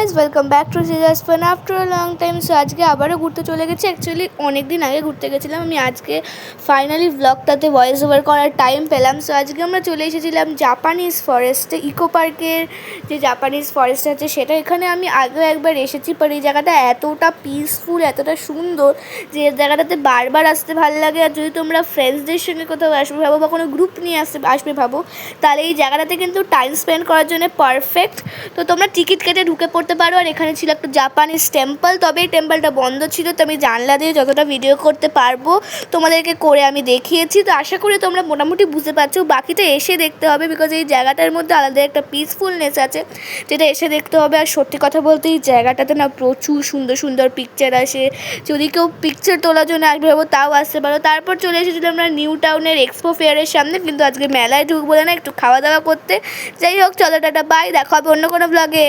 Guys welcome back to সিজাস fun after a long time. So আজকে আবারও ঘুরতে চলে গেছি। অ্যাকচুয়ালি অনেক দিন আগে ঘুরতে গেছিলাম আমি, আজকে ফাইনালি ব্লগটাতে ভয়েস ওভার করার টাইম পেলাম। সো আজকে আমরা চলে এসেছিলাম জাপানিজ ফরেস্টে, ইকো পার্কের যে জাপানিজ ফরেস্ট আছে সেটা। এখানে আমি আগেও একবার এসেছি, বাট এই জায়গাটা এতটা পিসফুল, এতটা সুন্দর যে এই জায়গাটাতে বারবার আসতে ভালো লাগে। আর যদি তোমরা ফ্রেন্ডসদের সঙ্গে কোথাও আসবে ভাবো বা কোনো গ্রুপ নিয়ে আসবে ভাবো, তাহলে এই জায়গাটাতে কিন্তু টাইম স্পেন্ড করার জন্য পারফেক্ট। তো তোমরা টিকিট কেটে ঢুকে পড়তে পারো। আর এখানে ছিল একটা জাপানিজ টেম্পল, তবে এই টেম্পলটা বন্ধ ছিল। তো আমি জানলা দিয়ে যতটা ভিডিও করতে পারবো তোমাদেরকে করে আমি দেখিয়েছি। তো আশা করি তোমরা মোটামুটি বুঝতে পারছো, বাকিটা এসে দেখতে হবে, বিকজ এই জায়গাটার মধ্যে আলাদা একটা পিসফুলনেস আছে যেটা এসে দেখতে হবে। আর সত্যি কথা বলতে এই জায়গাটাতে না প্রচুর সুন্দর সুন্দর পিকচার আসে। যদি কেউ পিকচার তোলার জন্য আসবে ভাবো তাও আসতে পারো। তারপর চলে এসেছিলাম আমরা নিউ টাউনের এক্সপো ফেয়ারের সামনে, কিন্তু আজকে মেলায় ঢুকবো না, একটু খাওয়া দাওয়া করতে। যাই হোক, চলো টাটা বাই, দেখা হবে অন্য কোনো ব্লগে।